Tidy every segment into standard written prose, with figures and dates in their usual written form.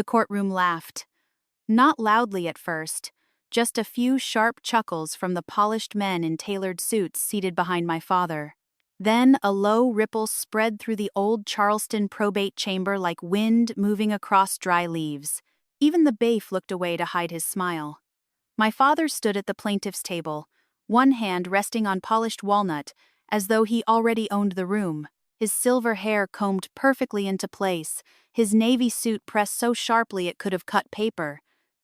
The courtroom laughed. Not loudly at first, just a few sharp chuckles from the polished men in tailored suits seated behind my father. Then a low ripple spread through the old Charleston probate chamber like wind moving across dry leaves. Even the bailiff looked away to hide his smile. My father stood at the plaintiff's table, one hand resting on polished walnut, as though he already owned the room, his silver hair combed perfectly into place, his navy suit pressed so sharply it could have cut paper.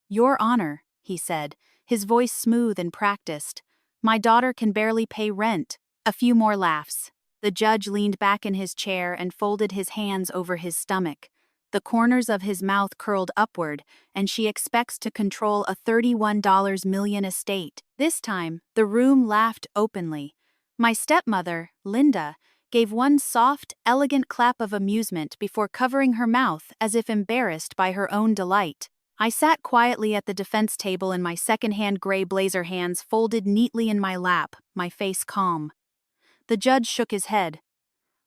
"Your Honor," he said, his voice smooth and practiced. "My daughter can barely pay rent." A few more laughs. The judge leaned back in his chair and folded his hands over his stomach. The corners of his mouth curled upward, and she expects to control a $31 million estate. This time, the room laughed openly. My stepmother, Linda, gave one soft, elegant clap of amusement before covering her mouth as if embarrassed by her own delight. I sat quietly at the defense table in my second-hand gray blazer hands folded neatly in my lap, my face calm. The judge shook his head.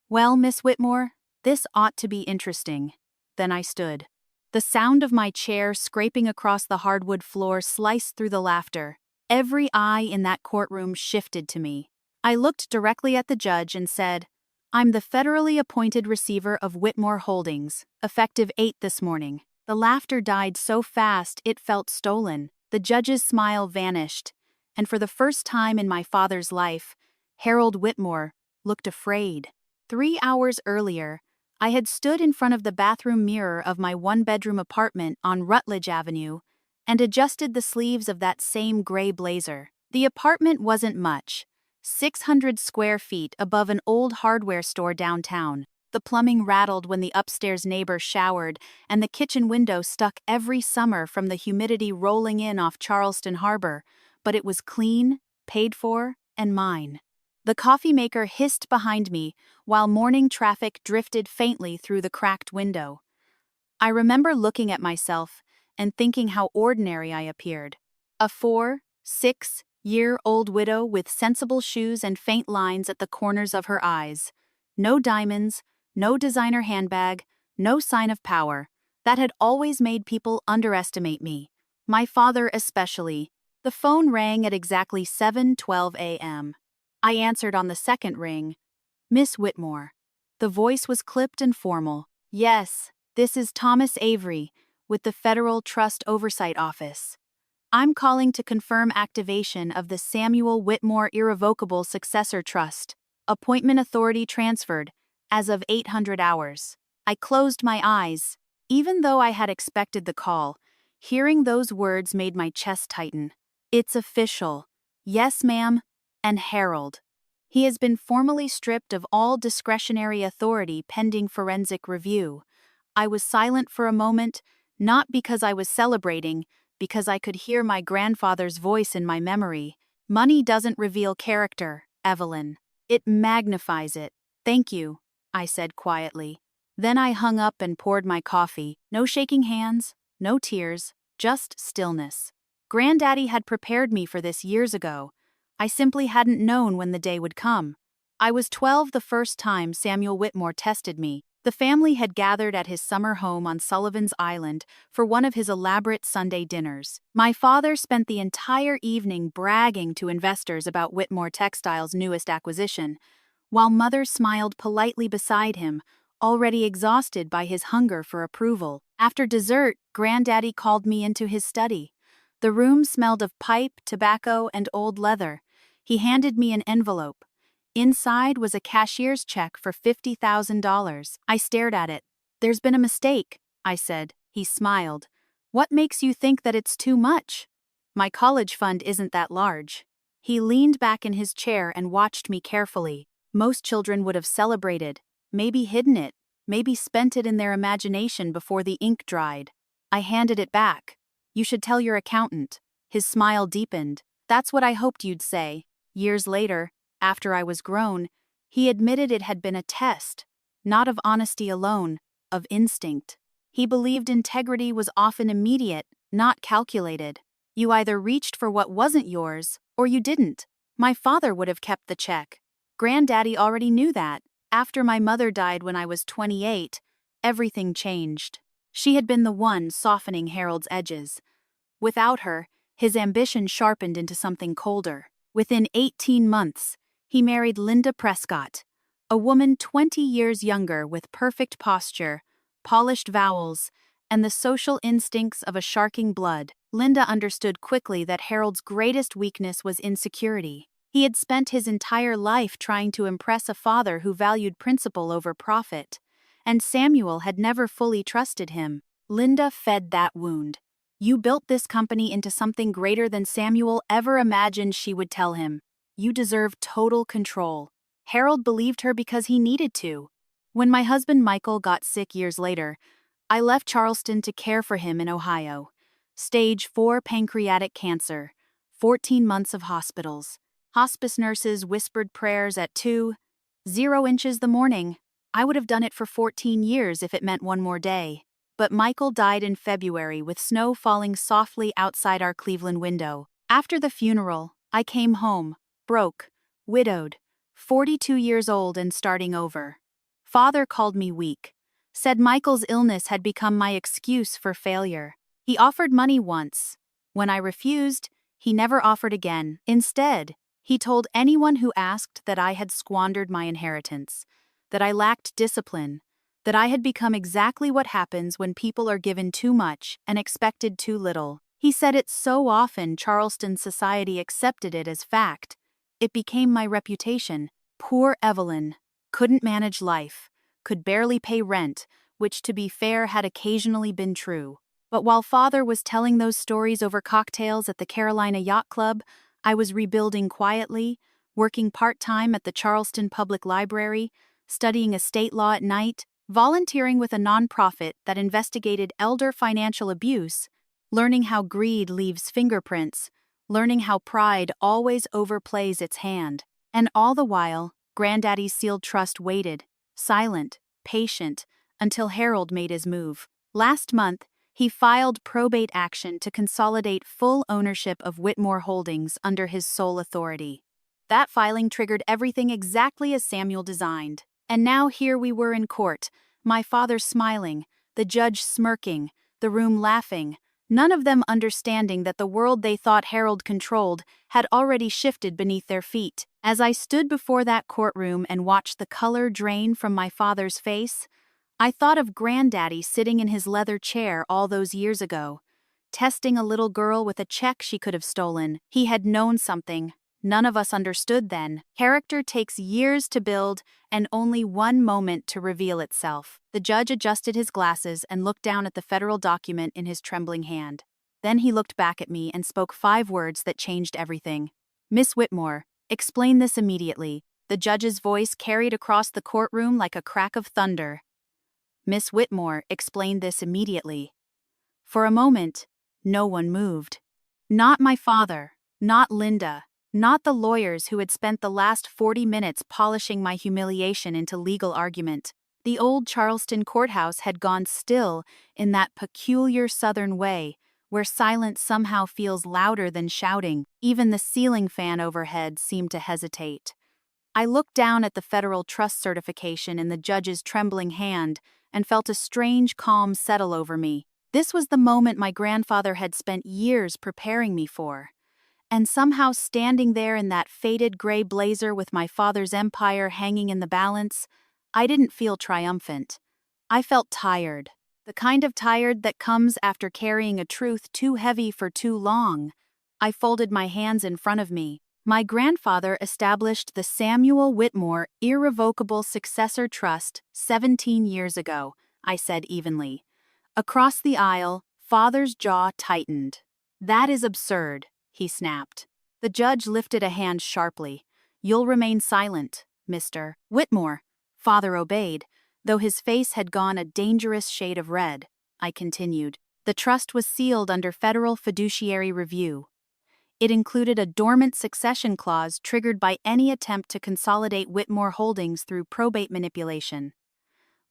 "Well, Miss Whitmore, this ought to be interesting." Then I stood. The sound of my chair scraping across the hardwood floor sliced through the laughter. Every eye in that courtroom shifted to me. I looked directly at the judge and said, "I'm the federally appointed receiver of Whitmore Holdings, effective 8 this morning." The laughter died so fast it felt stolen. The judge's smile vanished, and for the first time in my father's life, Harold Whitmore looked afraid. 3 hours earlier, I had stood in front of the bathroom mirror of my one-bedroom apartment on Rutledge Avenue and adjusted the sleeves of that same gray blazer. The apartment wasn't much, 600 square feet above an old hardware store downtown. The plumbing rattled when the upstairs neighbor showered, and the kitchen window stuck every summer from the humidity rolling in off Charleston Harbor, but it was clean, paid for, and mine. The coffee maker hissed behind me, while morning traffic drifted faintly through the cracked window. I remember looking at myself and thinking how ordinary I appeared. A 4-6-year-old widow with sensible shoes and faint lines at the corners of her eyes. No diamonds, no designer handbag, no sign of power. That had always made people underestimate me. My father especially. The phone rang at exactly 7:12 a.m. I answered on the second ring. "Miss Whitmore." The voice was clipped and formal. "Yes, this is Thomas Avery, with the Federal Trust Oversight Office. I'm calling to confirm activation of the Samuel Whitmore Irrevocable Successor Trust. Appointment authority transferred, as of 800 hours. I closed my eyes. Even though I had expected the call, hearing those words made my chest tighten. "It's official. Yes, ma'am. And Harold. He has been formally stripped of all discretionary authority pending forensic review." I was silent for a moment, not because I was celebrating, because I could hear my grandfather's voice in my memory. "Money doesn't reveal character, Evelyn. It magnifies it." "Thank you," I said quietly. Then I hung up and poured my coffee. No shaking hands, no tears, just stillness. Granddaddy had prepared me for this years ago. I simply hadn't known when the day would come. I was 12 the first time Samuel Whitmore tested me. The family had gathered at his summer home on Sullivan's Island for one of his elaborate Sunday dinners. My father spent the entire evening bragging to investors about Whitmore Textile's newest acquisition, while Mother smiled politely beside him, already exhausted by his hunger for approval. After dessert, Granddaddy called me into his study. The room smelled of pipe, tobacco, and old leather. He handed me an envelope. Inside was a cashier's check for $50,000. I stared at it. "There's been a mistake," I said. He smiled. "What makes you think that it's too much?" "My college fund isn't that large." He leaned back in his chair and watched me carefully. Most children would have celebrated, maybe hidden it, maybe spent it in their imagination before the ink dried. I handed it back. "You should tell your accountant." His smile deepened. "That's what I hoped you'd say." Years later, after I was grown, he admitted it had been a test, not of honesty alone, of instinct. He believed integrity was often immediate, not calculated. You either reached for what wasn't yours, or you didn't. My father would have kept the check. Granddaddy already knew that. After my mother died when I was 28, everything changed. She had been the one softening Harold's edges. Without her, his ambition sharpened into something colder. Within 18 months, he married Linda Prescott, a woman 20 years younger with perfect posture, polished vowels, and the social instincts of a sharking blood. Linda understood quickly that Harold's greatest weakness was insecurity. He had spent his entire life trying to impress a father who valued principle over profit, and Samuel had never fully trusted him. Linda fed that wound. "You built this company into something greater than Samuel ever imagined," she would tell him. "You deserve total control." Harold believed her because he needed to. When my husband Michael got sick years later, I left Charleston to care for him in Ohio. Stage 4 pancreatic cancer, 14 months of hospitals. Hospice nurses whispered prayers at 2:00 the morning. I would have done it for 14 years if it meant one more day. But Michael died in February with snow falling softly outside our Cleveland window. After the funeral, I came home, broke, widowed, 42 years old and starting over. Father called me weak, said Michael's illness had become my excuse for failure. He offered money once. When I refused, he never offered again. Instead, he told anyone who asked that I had squandered my inheritance, that I lacked discipline, that I had become exactly what happens when people are given too much and expected too little. He said it so often Charleston society accepted it as fact. It became my reputation. Poor Evelyn. Couldn't manage life. Could barely pay rent, which to be fair had occasionally been true. But while Father was telling those stories over cocktails at the Carolina Yacht Club, I was rebuilding quietly, working part-time at the Charleston Public Library, studying estate law at night, volunteering with a nonprofit that investigated elder financial abuse, learning how greed leaves fingerprints, learning how pride always overplays its hand. And all the while, Granddaddy's sealed trust waited, silent, patient, until Harold made his move. Last month, he filed probate action to consolidate full ownership of Whitmore Holdings under his sole authority. That filing triggered everything exactly as Samuel designed. And now here we were in court, my father smiling, the judge smirking, the room laughing, none of them understanding that the world they thought Harold controlled had already shifted beneath their feet. As I stood before that courtroom and watched the color drain from my father's face, I thought of Granddaddy sitting in his leather chair all those years ago, testing a little girl with a check she could have stolen. He had known something none of us understood then. Character takes years to build and only one moment to reveal itself. The judge adjusted his glasses and looked down at the federal document in his trembling hand. Then he looked back at me and spoke 5 words that changed everything. "Miss Whitmore, explain this immediately." The judge's voice carried across the courtroom like a crack of thunder. Miss Whitmore explained this immediately. For a moment, no one moved. Not my father, not Linda, not the lawyers who had spent the last 40 minutes polishing my humiliation into legal argument. The old Charleston courthouse had gone still in that peculiar Southern way, where silence somehow feels louder than shouting. Even the ceiling fan overhead seemed to hesitate. I looked down at the federal trust certification in the judge's trembling hand and felt a strange calm settle over me. This was the moment my grandfather had spent years preparing me for. And somehow standing there in that faded gray blazer with my father's empire hanging in the balance, I didn't feel triumphant. I felt tired. The kind of tired that comes after carrying a truth too heavy for too long. I folded my hands in front of me. My grandfather established the Samuel Whitmore Irrevocable Successor Trust 17 years ago, I said evenly. Across the aisle, Father's jaw tightened. "That is absurd," he snapped. The judge lifted a hand sharply. "You'll remain silent, Mr. Whitmore." Father obeyed, though his face had gone a dangerous shade of red. I continued. The trust was sealed under federal fiduciary review. It included a dormant succession clause triggered by any attempt to consolidate Whitmore Holdings through probate manipulation.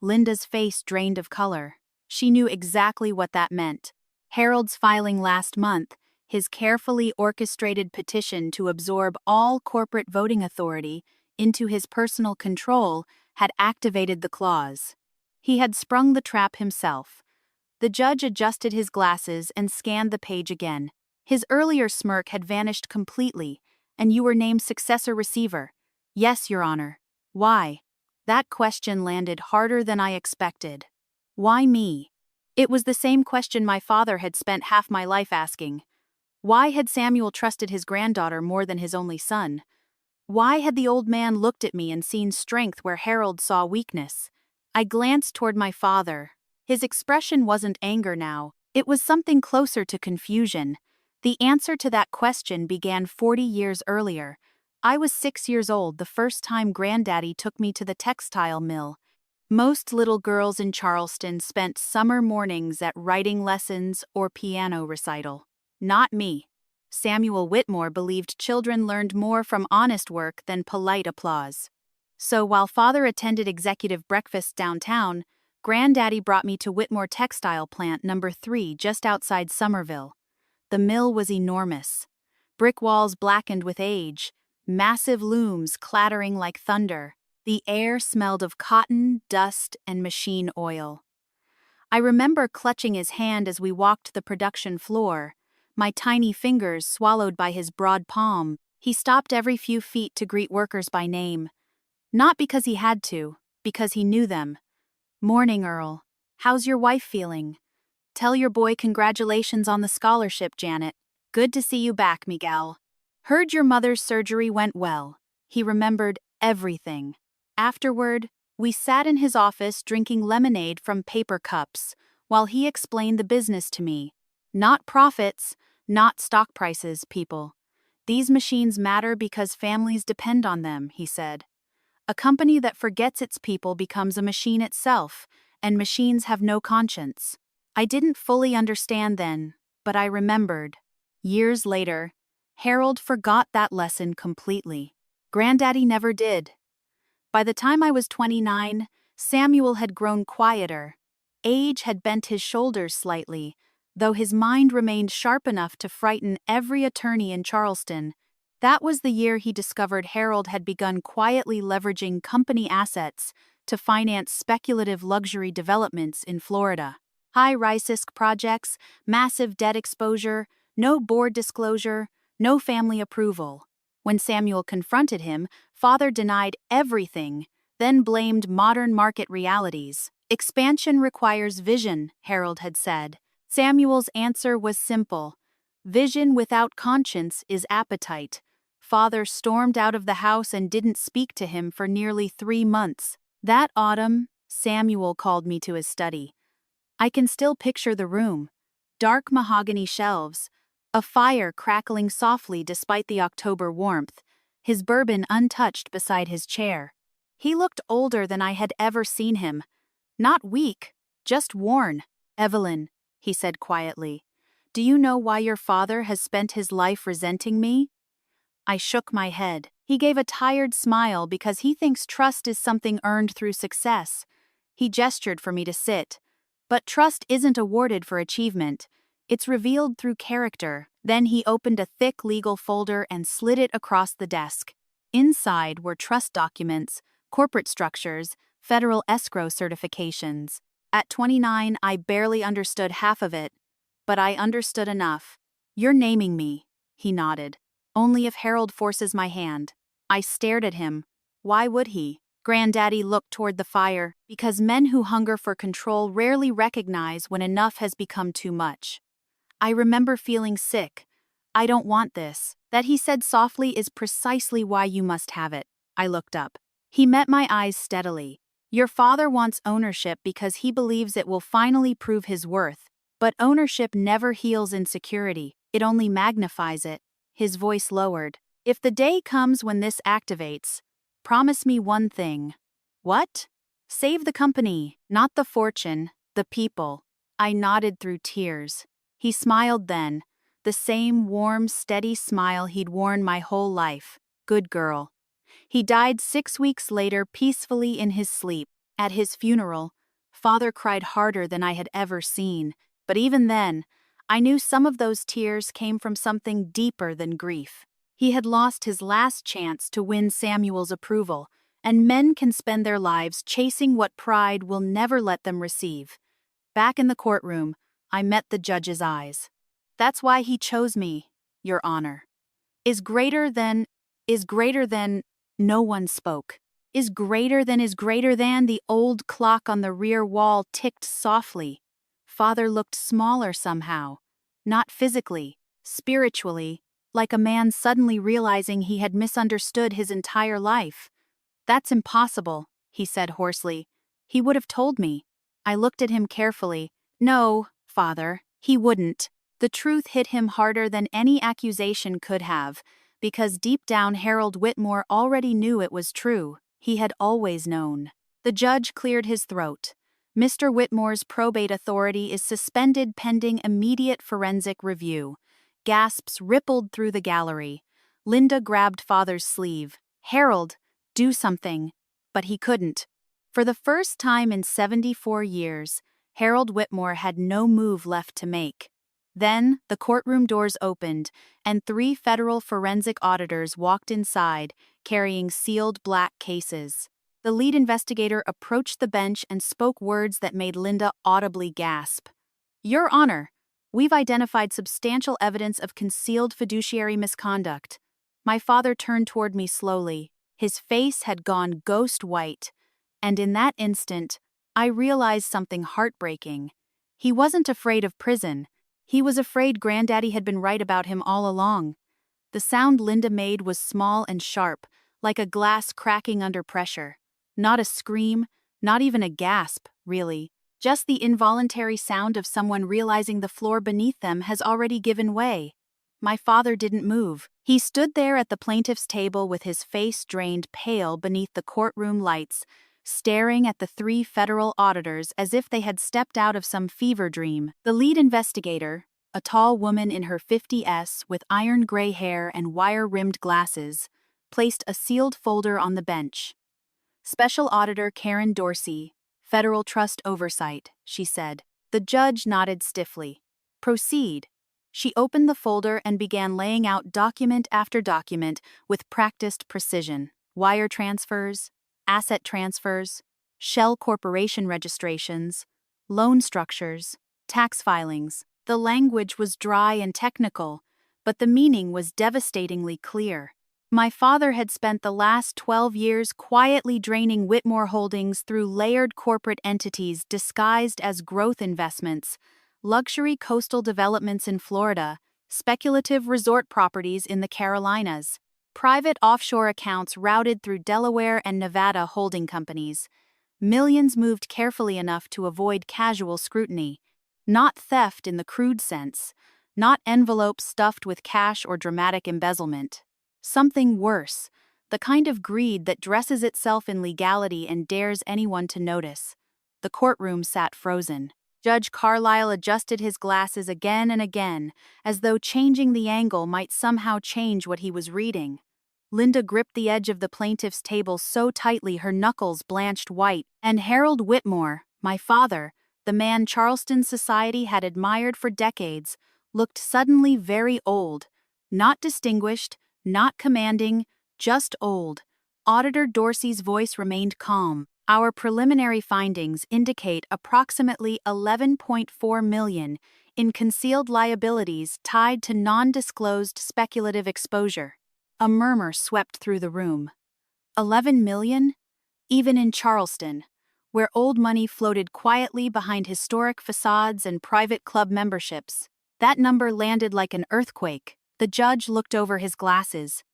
Linda's face drained of color. She knew exactly what that meant. Harold's filing last month, his carefully orchestrated petition to absorb all corporate voting authority into his personal control, had activated the clause. He had sprung the trap himself. The judge adjusted his glasses and scanned the page again. His earlier smirk had vanished completely, and you were named successor receiver. Yes, Your Honor. Why? That question landed harder than I expected. Why me? It was the same question my father had spent half my life asking. Why had Samuel trusted his granddaughter more than his only son? Why had the old man looked at me and seen strength where Harold saw weakness? I glanced toward my father. His expression wasn't anger now, it was something closer to confusion. The answer to that question began 40 years earlier. I was 6 years old the first time Granddaddy took me to the textile mill. Most little girls in Charleston spent summer mornings at writing lessons or piano recital. Not me. Samuel Whitmore believed children learned more from honest work than polite applause. So while Father attended executive breakfasts downtown, Granddaddy brought me to Whitmore Textile Plant number 3 just outside Somerville. The mill was enormous. Brick walls blackened with age, massive looms clattering like thunder. The air smelled of cotton, dust, and machine oil. I remember clutching his hand as we walked the production floor, my tiny fingers swallowed by his broad palm. He stopped every few feet to greet workers by name. Not because he had to, because he knew them. Morning, Earl. How's your wife feeling? Tell your boy congratulations on the scholarship, Janet. Good to see you back, Miguel. Heard your mother's surgery went well. He remembered everything. Afterward, we sat in his office drinking lemonade from paper cups, while he explained the business to me. Not profits, not stock prices, people. These machines matter because families depend on them, he said. A company that forgets its people becomes a machine itself, and machines have no conscience. I didn't fully understand then, but I remembered. Years later, Harold forgot that lesson completely. Granddaddy never did. By the time I was 29, Samuel had grown quieter. Age had bent his shoulders slightly, though his mind remained sharp enough to frighten every attorney in Charleston. That was the year he discovered Harold had begun quietly leveraging company assets to finance speculative luxury developments in Florida. High-risk projects, massive debt exposure, no board disclosure, no family approval. When Samuel confronted him, Father denied everything, then blamed modern market realities. Expansion requires vision, Harold had said. Samuel's answer was simple. Vision without conscience is appetite. Father stormed out of the house and didn't speak to him for nearly 3 months. That autumn, Samuel called me to his study. I can still picture the room. Dark mahogany shelves, a fire crackling softly despite the October warmth, his bourbon untouched beside his chair. He looked older than I had ever seen him. Not weak, just worn. Evelyn, he said quietly, do you know why your father has spent his life resenting me? I shook my head. He gave a tired smile because he thinks trust is something earned through success. He gestured for me to sit. But trust isn't awarded for achievement. It's revealed through character. Then he opened a thick legal folder and slid it across the desk. Inside were trust documents, corporate structures, federal escrow certifications. At 29, I barely understood half of it, but I understood enough. You're naming me, he nodded. Only if Harold forces my hand. I stared at him. Why would he? Granddaddy looked toward the fire, because men who hunger for control rarely recognize when enough has become too much. I remember feeling sick. I don't want this. That he said softly is precisely why you must have it. I looked up. He met my eyes steadily. Your father wants ownership because he believes it will finally prove his worth. But ownership never heals insecurity. It only magnifies it. His voice lowered. If the day comes when this activates, promise me one thing. What? Save the company, not the fortune, the people. I nodded through tears. He smiled then, the same warm, steady smile he'd worn my whole life. Good girl. He died 6 weeks later peacefully in his sleep. At his funeral, Father cried harder than I had ever seen, but even then, I knew some of those tears came from something deeper than grief. He had lost his last chance to win Samuel's approval, and men can spend their lives chasing what pride will never let them receive. Back in the courtroom, I met the judge's eyes. "That's why he chose me, Your Honor. Is greater than, no one spoke. Is greater than, the old clock on the rear wall ticked softly. Father looked smaller somehow. Not physically, spiritually, like a man suddenly realizing he had misunderstood his entire life. "That's impossible," he said hoarsely. "He would have told me." I looked at him carefully. "No, Father, he wouldn't." The truth hit him harder than any accusation could have, because deep down Harold Whitmore already knew it was true. He had always known. The judge cleared his throat. "Mr. Whitmore's probate authority is suspended pending immediate forensic review." Gasps rippled through the gallery. Linda grabbed Father's sleeve. "Harold, do something." But he couldn't. For the first time in 74 years, Harold Whitmore had no move left to make. Then, the courtroom doors opened, and 3 federal forensic auditors walked inside, carrying sealed black cases. The lead investigator approached the bench and spoke words that made Linda audibly gasp. "Your Honor, we've identified substantial evidence of concealed fiduciary misconduct." My father turned toward me slowly. His face had gone ghost white, and in that instant, I realized something heartbreaking. He wasn't afraid of prison. He was afraid Granddaddy had been right about him all along. The sound Linda made was small and sharp, like a glass cracking under pressure. Not a scream, not even a gasp, really. Just the involuntary sound of someone realizing the floor beneath them has already given way. My father didn't move. He stood there at the plaintiff's table with his face drained pale beneath the courtroom lights, staring at the 3 federal auditors as if they had stepped out of some fever dream. The lead investigator, a tall woman in her 50s with iron gray hair and wire-rimmed glasses, placed a sealed folder on the bench. "Special Auditor Karen Dorsey, Federal Trust Oversight," she said. The judge nodded stiffly. "Proceed." She opened the folder and began laying out document after document with practiced precision. Wire transfers, asset transfers, shell corporation registrations, loan structures, tax filings. The language was dry and technical, but the meaning was devastatingly clear. My father had spent the last 12 years quietly draining Whitmore Holdings through layered corporate entities disguised as growth investments, luxury coastal developments in Florida, speculative resort properties in the Carolinas, private offshore accounts routed through Delaware and Nevada holding companies. Millions moved carefully enough to avoid casual scrutiny. Not theft in the crude sense, not envelopes stuffed with cash or dramatic embezzlement. Something worse, the kind of greed that dresses itself in legality and dares anyone to notice. The courtroom sat frozen. Judge Carlisle adjusted his glasses again and again, as though changing the angle might somehow change what he was reading. Linda gripped the edge of the plaintiff's table so tightly her knuckles blanched white, and Harold Whitmore, my father, the man Charleston society had admired for decades, looked suddenly very old. Not distinguished, not commanding, just old. Auditor Dorsey's voice remained calm. "Our preliminary findings indicate approximately $11.4 million in concealed liabilities tied to non-disclosed speculative exposure." A murmur swept through the room. 11 million? Even in Charleston, where old money floated quietly behind historic facades and private club memberships, that number landed like an earthquake. The judge looked over his glasses.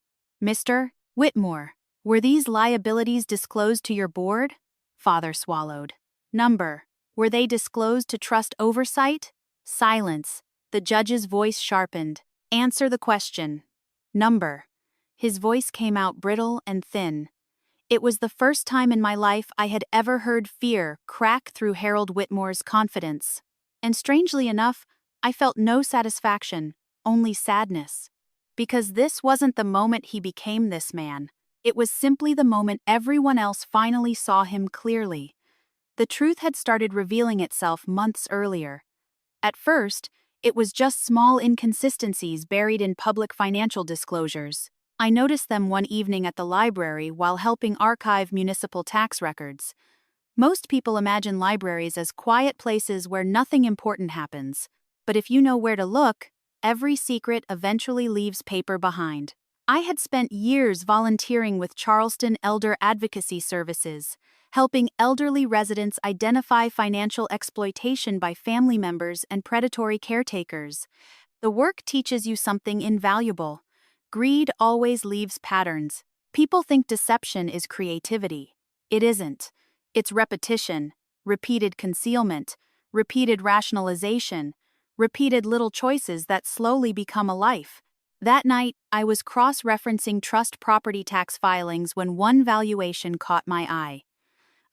"Mr. Whitmore, were these liabilities disclosed to your board?" Father swallowed. "Number, were they disclosed to trust oversight?" Silence. The judge's voice sharpened. "Answer the question." "Number." His voice came out brittle and thin. It was the first time in my life I had ever heard fear crack through Harold Whitmore's confidence. And strangely enough, I felt no satisfaction, only sadness. Because this wasn't the moment he became this man. It was simply the moment everyone else finally saw him clearly. The truth had started revealing itself months earlier. At first, it was just small inconsistencies buried in public financial disclosures. I noticed them one evening at the library while helping archive municipal tax records. Most people imagine libraries as quiet places where nothing important happens. But if you know where to look, every secret eventually leaves paper behind. I had spent years volunteering with Charleston Elder Advocacy Services, helping elderly residents identify financial exploitation by family members and predatory caretakers. The work teaches you something invaluable. Greed always leaves patterns. People think deception is creativity. It isn't. It's repetition, repeated concealment, repeated rationalization, repeated little choices that slowly become a life. That night, I was cross-referencing trust property tax filings when one valuation caught my eye.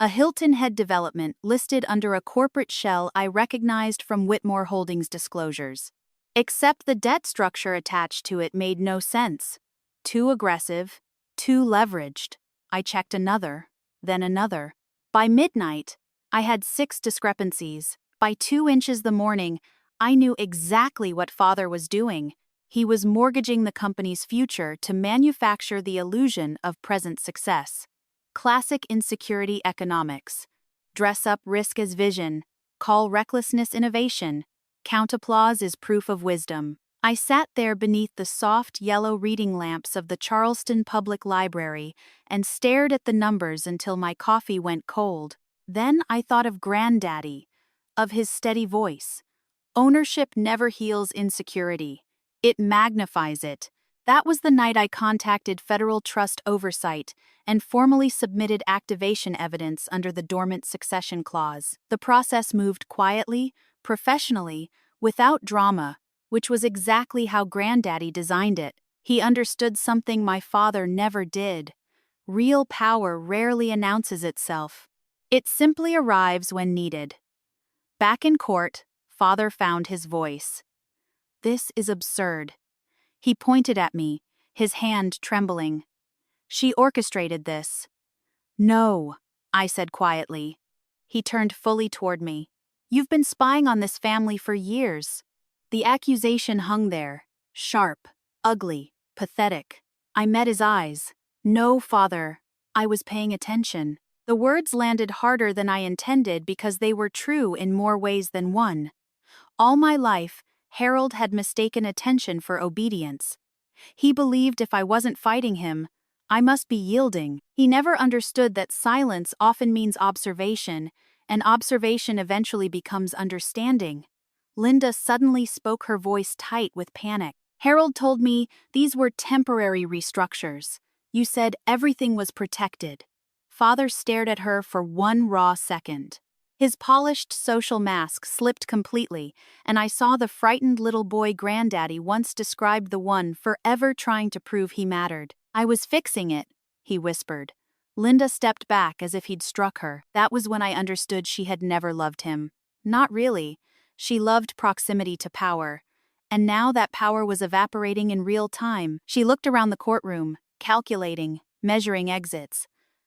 A Hilton Head development listed under a corporate shell I recognized from Whitmore Holdings disclosures. Except the debt structure attached to it made no sense. Too aggressive, too leveraged. I checked another, then another. By midnight, I had 6 discrepancies. By 2 inches the morning, I knew exactly what Father was doing. He was mortgaging the company's future to manufacture the illusion of present success. Classic insecurity economics. Dress up risk as vision, call recklessness innovation, count applause as proof of wisdom. I sat there beneath the soft yellow reading lamps of the Charleston Public Library and stared at the numbers until my coffee went cold. Then I thought of Granddaddy, of his steady voice. Ownership never heals insecurity. It magnifies it. That was the night I contacted Federal Trust Oversight and formally submitted activation evidence under the Dormant Succession Clause. The process moved quietly, professionally, without drama, which was exactly how Granddaddy designed it. He understood something my father never did. Real power rarely announces itself. It simply arrives when needed. Back in court, Father found his voice. "This is absurd." He pointed at me, his hand trembling. "She orchestrated this." "No," I said quietly. He turned fully toward me. "You've been spying on this family for years." The accusation hung there, sharp, ugly, pathetic. I met his eyes. "No, Father." I was paying attention. The words landed harder than I intended because they were true in more ways than one. All my life, Harold had mistaken attention for obedience. He believed if I wasn't fighting him, I must be yielding. He never understood that silence often means observation, and observation eventually becomes understanding. Linda suddenly spoke, her voice tight with panic. "Harold told me these were temporary restructures. You said everything was protected." Father stared at her for one raw second. His polished social mask slipped completely, and I saw the frightened little boy Granddaddy once described, the one forever trying to prove he mattered. "I was fixing it," he whispered. Linda stepped back as if he'd struck her. That was when I understood she had never loved him. Not really. She loved proximity to power. And now that power was evaporating in real time. She looked around the courtroom, calculating, measuring exits.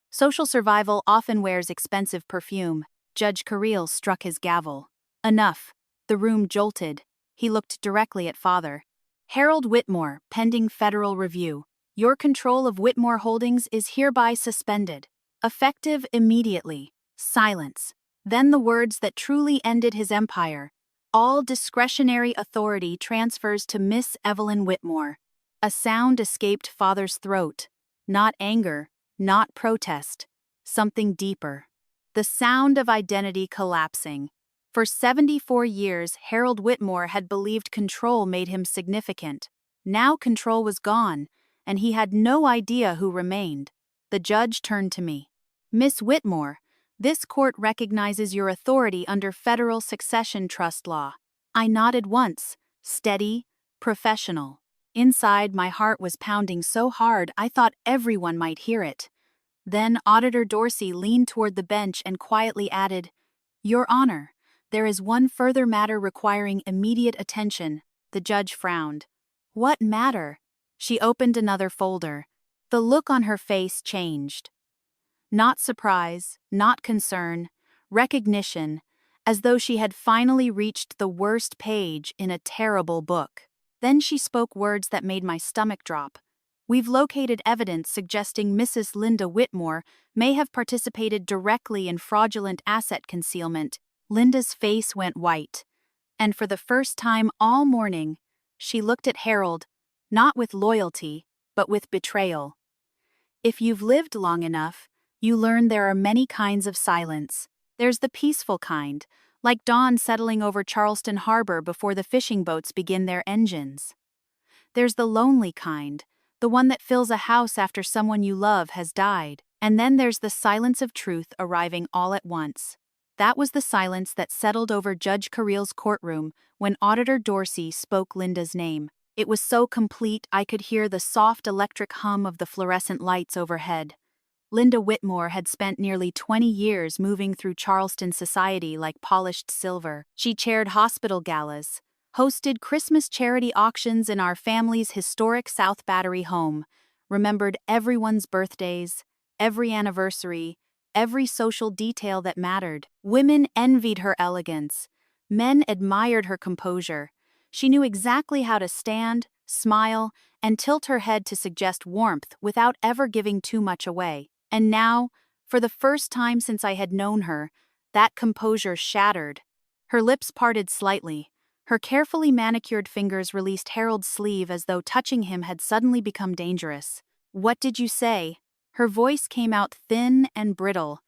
Social survival often wears expensive perfume. Judge Carril struck his gavel. Enough. The room jolted. He looked directly at Father. "Harold Whitmore, pending federal review. Your control of Whitmore Holdings is hereby suspended. Effective immediately." Silence. Then the words that truly ended his empire. "All discretionary authority transfers to Miss Evelyn Whitmore." A sound escaped Father's throat. Not anger, not protest. Something deeper. The sound of identity collapsing. For 74 years, Harold Whitmore had believed control made him significant. Now control was gone, and he had no idea who remained. The judge turned to me. "Miss Whitmore, this court recognizes your authority under federal succession trust law." I nodded once, steady, professional. Inside, my heart was pounding so hard I thought everyone might hear it. Then Auditor Dorsey leaned toward the bench and quietly added, "Your Honor, there is one further matter requiring immediate attention." The judge frowned. "What matter?" She opened another folder. The look on her face changed. Not surprise, not concern, recognition, as though she had finally reached the worst page in a terrible book. Then she spoke words that made my stomach drop. We've located evidence suggesting Mrs. Linda Whitmore may have participated directly in fraudulent asset concealment. Linda's face went white, and for the first time all morning, she looked at Harold, not with loyalty, but with betrayal. If you've lived long enough, you learn there are many kinds of silence. There's the peaceful kind, like dawn settling over Charleston Harbor before the fishing boats begin their engines. There's the lonely kind, the one that fills a house after someone you love has died. And then there's the silence of truth arriving all at once. That was the silence that settled over Judge Carril's courtroom when Auditor Dorsey spoke Linda's name. It was so complete I could hear the soft electric hum of the fluorescent lights overhead. Linda Whitmore had spent nearly 20 years moving through Charleston society like polished silver. She chaired hospital galas, hosted Christmas charity auctions in our family's historic South Battery home, remembered everyone's birthdays, every anniversary, every social detail that mattered. Women envied her elegance. Men admired her composure. She knew exactly how to stand, smile, and tilt her head to suggest warmth without ever giving too much away. And now, for the first time since I had known her, that composure shattered. Her lips parted slightly. Her carefully manicured fingers released Harold's sleeve as though touching him had suddenly become dangerous. "What did you say?" Her voice came out thin and brittle.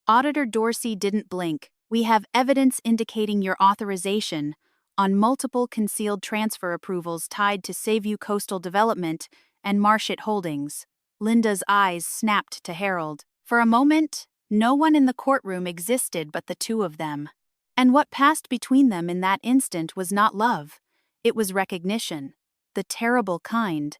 Auditor Dorsey didn't blink. "We have evidence indicating your authorization on multiple concealed transfer approvals tied to Sayview Coastal Development and Marshett Holdings." Linda's eyes snapped to Harold. For a moment, no one in the courtroom existed but the two of them. And what passed between them in that instant was not love. It was recognition. The terrible kind.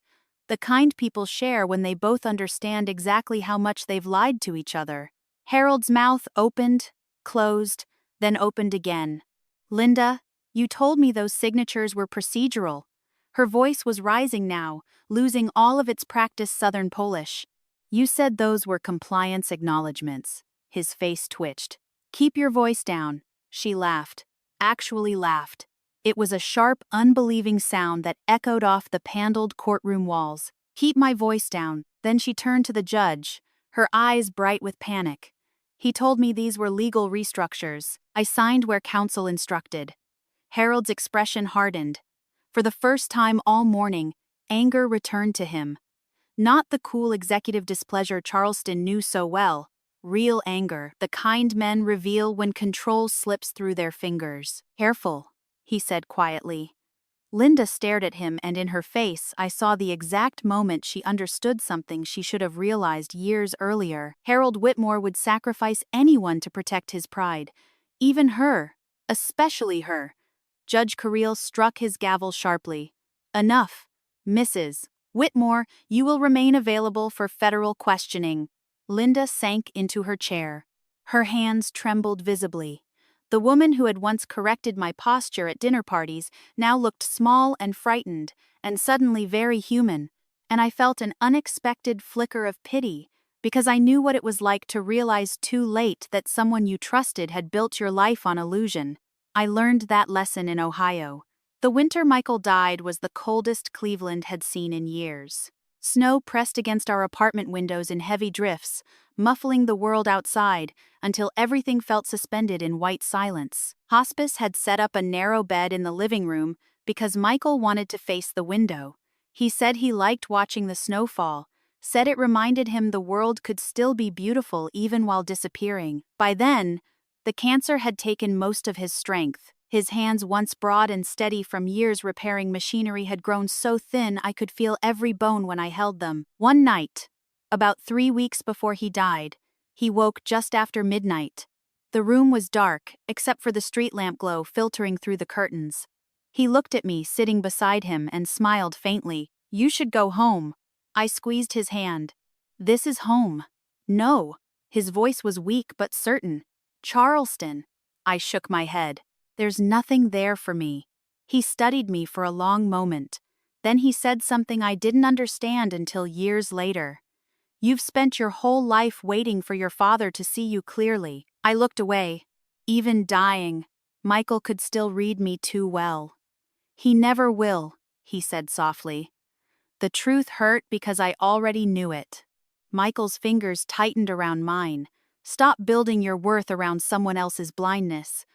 The kind people share when they both understand exactly how much they've lied to each other. Harold's mouth opened, closed, then opened again. "Linda, you told me those signatures were procedural." Her voice was rising now, losing all of its practiced Southern Polish. "You said those were compliance acknowledgments." His face twitched. "Keep your voice down." She laughed. Actually laughed. It was a sharp, unbelieving sound that echoed off the paneled courtroom walls. "Keep my voice down." Then she turned to the judge, her eyes bright with panic. "He told me these were legal restructures. I signed where counsel instructed." Harold's expression hardened. For the first time all morning, anger returned to him. Not the cool executive displeasure Charleston knew so well. Real anger, the kind men reveal when control slips through their fingers. "Careful," he said quietly. Linda stared at him, and in her face I saw the exact moment she understood something she should have realized years earlier. Harold Whitmore would sacrifice anyone to protect his pride. Even her. Especially her. Judge Carril struck his gavel sharply. "Enough. Mrs. Whitmore, you will remain available for federal questioning." Linda sank into her chair. Her hands trembled visibly. The woman who had once corrected my posture at dinner parties now looked small and frightened, and suddenly very human, and I felt an unexpected flicker of pity, because I knew what it was like to realize too late that someone you trusted had built your life on illusion. I learned that lesson in Ohio. The winter Michael died was the coldest Cleveland had seen in years. Snow pressed against our apartment windows in heavy drifts, muffling the world outside until everything felt suspended in white silence. Hospice had set up a narrow bed in the living room because Michael wanted to face the window. He said he liked watching the snowfall, said it reminded him the world could still be beautiful even while disappearing. By then, the cancer had taken most of his strength. His hands, once broad and steady from years repairing machinery, had grown so thin I could feel every bone when I held them. One night, about 3 weeks before he died, he woke just after midnight. The room was dark, except for the street lamp glow filtering through the curtains. He looked at me, sitting beside him, and smiled faintly. "You should go home." I squeezed his hand. "This is home." "No." His voice was weak but certain. "Charleston." I shook my head. "There's nothing there for me." He studied me for a long moment. Then he said something I didn't understand until years later. "You've spent your whole life waiting for your father to see you clearly." I looked away. Even dying, Michael could still read me too well. "He never will," he said softly. The truth hurt because I already knew it. Michael's fingers tightened around mine. Stop building your worth around someone else's blindness.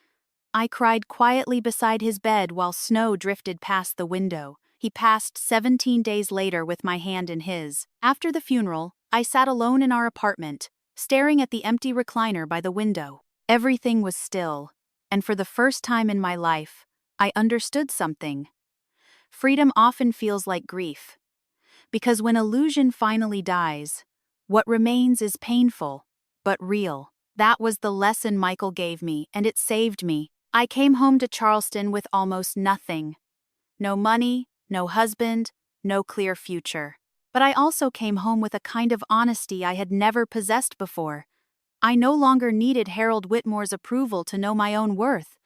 I cried quietly beside his bed while snow drifted past the window. He passed 17 days later with my hand in his. After the funeral, I sat alone in our apartment, staring at the empty recliner by the window. Everything was still, and for the first time in my life, I understood something. Freedom often feels like grief. Because when illusion finally dies, what remains is painful, but real. That was the lesson Michael gave me, and it saved me. I came home to Charleston with almost nothing. No money, no husband, no clear future. But I also came home with a kind of honesty I had never possessed before. I no longer needed Harold Whitmore's approval to know my own worth.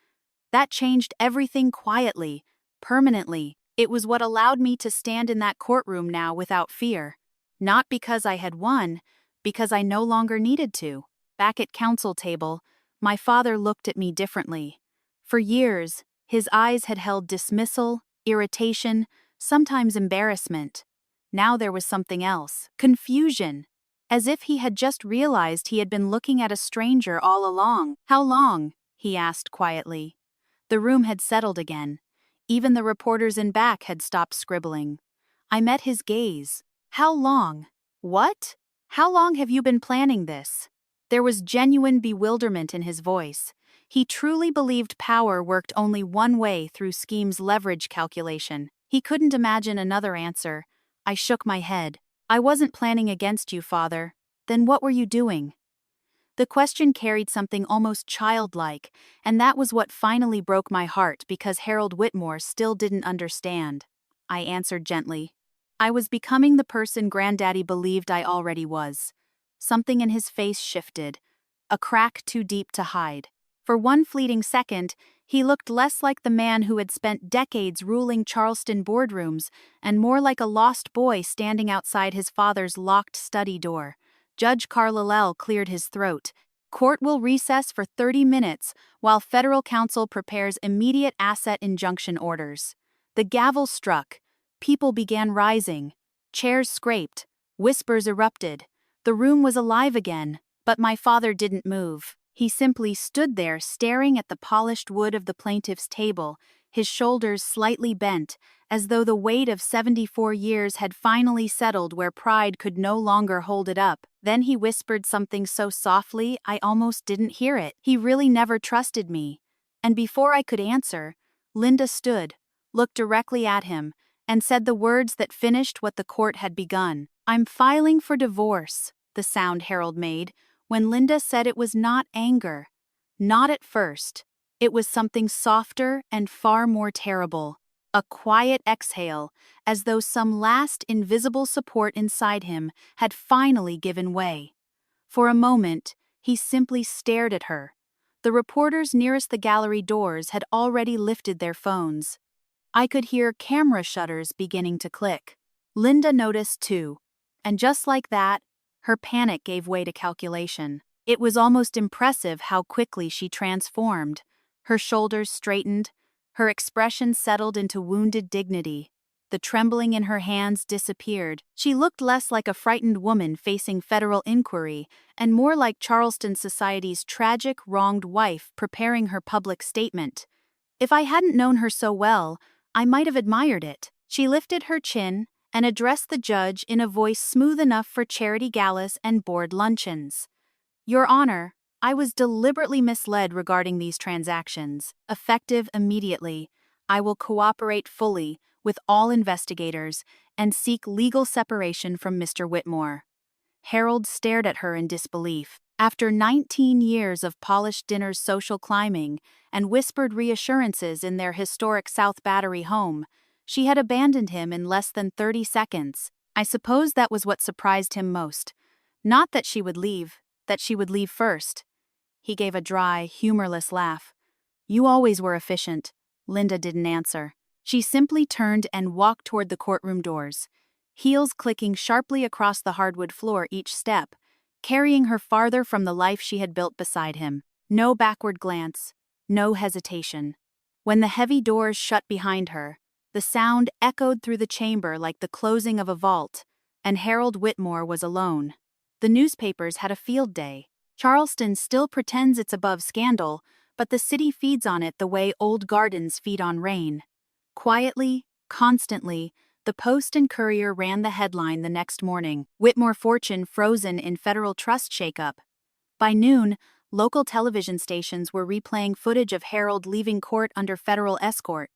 That changed everything quietly, permanently. It was what allowed me to stand in that courtroom now without fear. Not because I had won, because I no longer needed to. Back at counsel table, my father looked at me differently. For years, his eyes had held dismissal, irritation, sometimes embarrassment. Now there was something else, confusion, as if he had just realized he had been looking at a stranger all along. "How long?" he asked quietly. The room had settled again. Even the reporters in back had stopped scribbling. I met his gaze. "How long? What? How long have you been planning this?" There was genuine bewilderment in his voice. He truly believed power worked only one way through scheme's leverage calculation. He couldn't imagine another answer. I shook my head. "I wasn't planning against you, Father. Then what were you doing?" The question carried something almost childlike, and that was what finally broke my heart because Harold Whitmore still didn't understand. I answered gently. "I was becoming the person Granddaddy believed I already was." Something in his face shifted, a crack too deep to hide. For one fleeting second, he looked less like the man who had spent decades ruling Charleston boardrooms and more like a lost boy standing outside his father's locked study door. Judge Carlilel cleared his throat. "Court will recess for 30 minutes while federal counsel prepares immediate asset injunction orders." The gavel struck. People began rising. Chairs scraped. Whispers erupted. The room was alive again, but my father didn't move. He simply stood there staring at the polished wood of the plaintiff's table, his shoulders slightly bent, as though the weight of 74 years had finally settled where pride could no longer hold it up. Then he whispered something so softly I almost didn't hear it. He really never trusted me. And before I could answer, Linda stood, looked directly at him, and said the words that finished what the court had begun. "I'm filing for divorce," the sound Harold made, when Linda said it was not anger. Not at first. It was something softer and far more terrible. A quiet exhale, as though some last invisible support inside him had finally given way. For a moment, he simply stared at her. The reporters nearest the gallery doors had already lifted their phones. I could hear camera shutters beginning to click. Linda noticed too, and just like that, her panic gave way to calculation. It was almost impressive how quickly she transformed. Her shoulders straightened, her expression settled into wounded dignity. The trembling in her hands disappeared. She looked less like a frightened woman facing federal inquiry and more like Charleston society's tragic, wronged wife preparing her public statement. If I hadn't known her so well, I might have admired it. She lifted her chin and addressed the judge in a voice smooth enough for charity galas and board luncheons. "Your Honor, I was deliberately misled regarding these transactions. Effective immediately, I will cooperate fully with all investigators and seek legal separation from Mr. Whitmore." Harold stared at her in disbelief. After 19 years of polished dinners, social climbing, and whispered reassurances in their historic South Battery home, she had abandoned him in less than 30 seconds. I suppose that was what surprised him most. Not that she would leave first. He gave a dry, humorless laugh. "You always were efficient." Linda didn't answer. She simply turned and walked toward the courtroom doors, heels clicking sharply across the hardwood floor each step, carrying her farther from the life she had built beside him. No backward glance, no hesitation. When the heavy doors shut behind her, The sound echoed through the chamber like the closing of a vault, and Harold Whitmore was alone. The newspapers had a field day. Charleston still pretends it's above scandal, but the city feeds on it the way old gardens feed on rain. Quietly, constantly, the Post and Courier ran the headline the next morning: Whitmore fortune frozen in federal trust shakeup. By noon, local television stations were replaying footage of Harold leaving court under federal escort.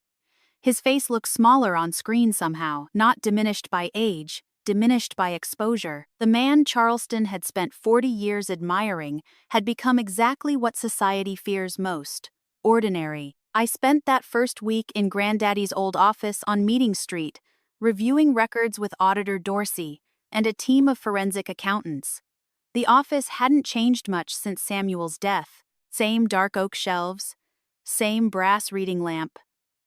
His face looked smaller on screen somehow, not diminished by age, diminished by exposure. The man Charleston had spent 40 years admiring had become exactly what society fears most: ordinary. I spent that first week in Granddaddy's old office on Meeting Street, reviewing records with Auditor Dorsey and a team of forensic accountants. The office hadn't changed much since Samuel's death. Same dark oak shelves, same brass reading lamp,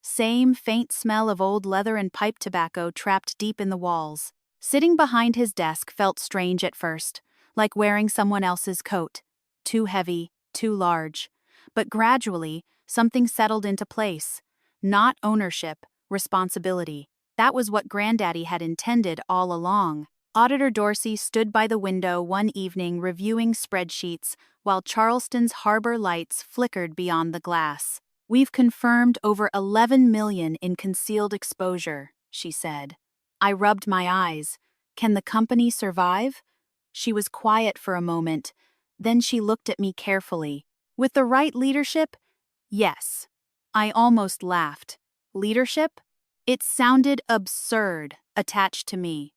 same faint smell of old leather and pipe tobacco trapped deep in the walls. Sitting behind his desk felt strange at first, like wearing someone else's coat. Too heavy, too large. But gradually, something settled into place. Not ownership, responsibility. That was what Granddaddy had intended all along. Auditor Dorsey stood by the window one evening reviewing spreadsheets while Charleston's harbor lights flickered beyond the glass. "We've confirmed over 11 million in concealed exposure," she said. I rubbed my eyes. Can the company survive? She was quiet for a moment. Then she looked at me carefully. With the right leadership? Yes. I almost laughed. Leadership? It sounded absurd, attached to me.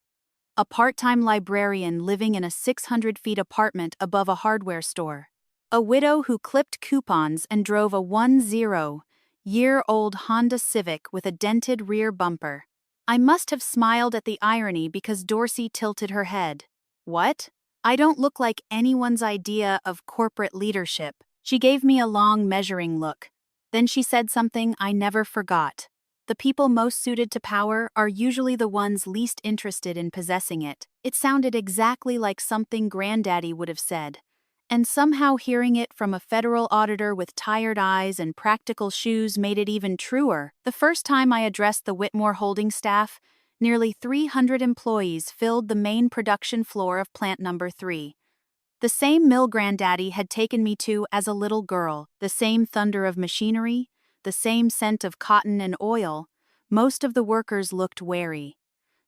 A part-time librarian living in a 600-feet apartment above a hardware store. A widow who clipped coupons and drove a 10-year-old Honda Civic with a dented rear bumper. I must have smiled at the irony because Dorsey tilted her head. What? I don't look like anyone's idea of corporate leadership. She gave me a long measuring look. Then she said something I never forgot. The people most suited to power are usually the ones least interested in possessing it. It sounded exactly like something Granddaddy would have said. And somehow hearing it from a federal auditor with tired eyes and practical shoes made it even truer. The first time I addressed the Whitmore holding staff, nearly 300 employees filled the main production floor of plant number 3. The same mill Granddaddy had taken me to as a little girl, the same thunder of machinery, the same scent of cotton and oil. Most of the workers looked wary.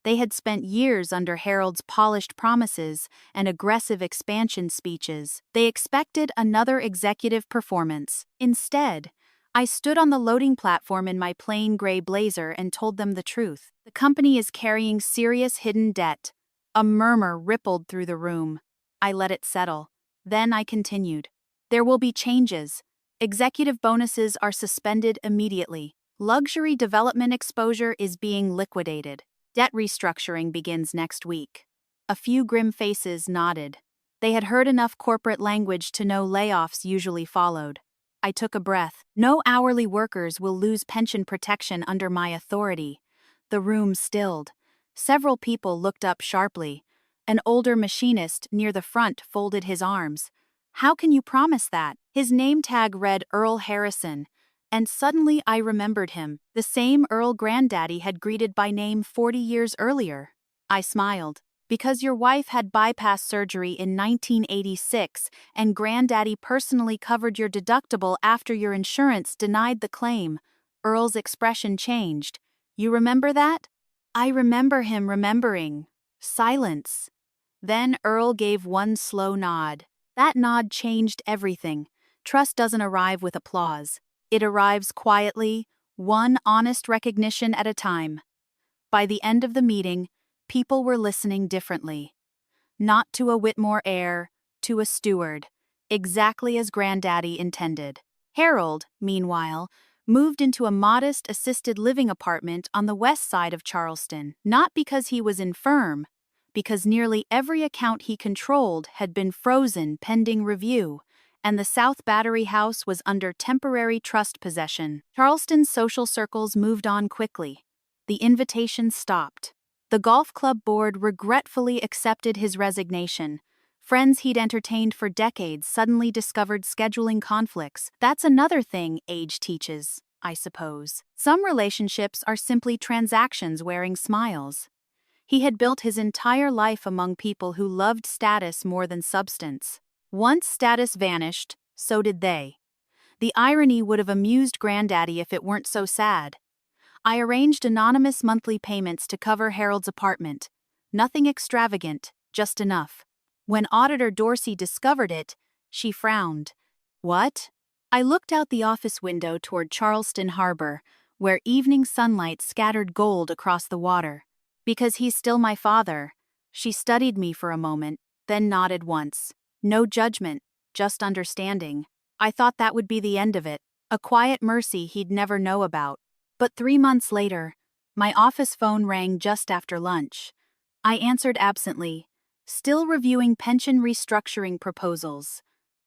They had spent years under Harold's polished promises and aggressive expansion speeches. They expected another executive performance. Instead, I stood on the loading platform in my plain gray blazer and told them the truth. The company is carrying serious hidden debt. A murmur rippled through the room. I let it settle. Then I continued. There will be changes. Executive bonuses are suspended immediately. Luxury development exposure is being liquidated. Debt restructuring begins next week. A few grim faces nodded. They had heard enough corporate language to know layoffs usually followed. I took a breath. No hourly workers will lose pension protection under my authority. The room stilled. Several people looked up sharply. An older machinist near the front folded his arms. How can you promise that? His name tag read Earl Harrison. And suddenly I remembered him, the same Earl Granddaddy had greeted by name 40 years earlier. I smiled. Because your wife had bypass surgery in 1986 and Granddaddy personally covered your deductible after your insurance denied the claim. Earl's expression changed. You remember that? I remember him remembering. Silence. Then Earl gave one slow nod. That nod changed everything. Trust doesn't arrive with applause. It arrives quietly, one honest recognition at a time. By the end of the meeting, people were listening differently. Not to a Whitmore heir, to a steward, exactly as Granddaddy intended. Harold, meanwhile, moved into a modest assisted living apartment on the west side of Charleston, not because he was infirm, because nearly every account he controlled had been frozen pending review, and the South Battery House was under temporary trust possession. Charleston's social circles moved on quickly. The invitations stopped. The golf club board regretfully accepted his resignation. Friends he'd entertained for decades suddenly discovered scheduling conflicts. That's another thing age teaches. I suppose. Some relationships are simply transactions wearing smiles. He had built his entire life among people who loved status more than substance. Once status vanished, so did they. The irony would have amused Granddaddy if it weren't so sad. I arranged anonymous monthly payments to cover Harold's apartment. Nothing extravagant, just enough. When Auditor Dorsey discovered it, she frowned. What? I looked out the office window toward Charleston Harbor, where evening sunlight scattered gold across the water. Because he's still my father. She studied me for a moment, then nodded once. No judgment, just understanding. I thought that would be the end of it, a quiet mercy he'd never know about. But 3 months later, my office phone rang just after lunch. I answered absently, still reviewing pension restructuring proposals.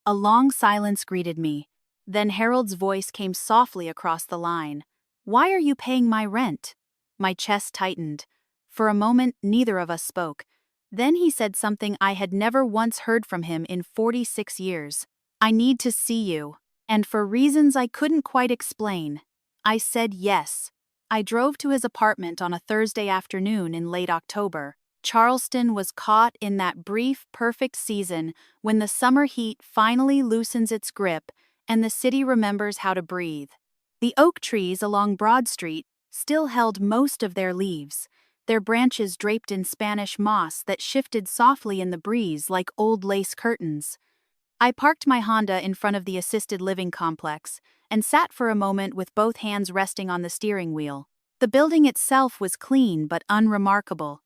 A long silence greeted me. Then Harold's voice came softly across the line. "Why are you paying my rent?" My chest tightened. For a moment, neither of us spoke. Then he said something I had never once heard from him in 46 years. "I need to see you." And for reasons I couldn't quite explain, I said yes. I drove to his apartment on a Thursday afternoon in late October. Charleston was caught in that brief, perfect season when the summer heat finally loosens its grip and the city remembers how to breathe. The oak trees along Broad Street still held most of their leaves, their branches draped in Spanish moss that shifted softly in the breeze like old lace curtains. I parked my Honda in front of the assisted living complex and sat for a moment with both hands resting on the steering wheel. The building itself was clean but unremarkable.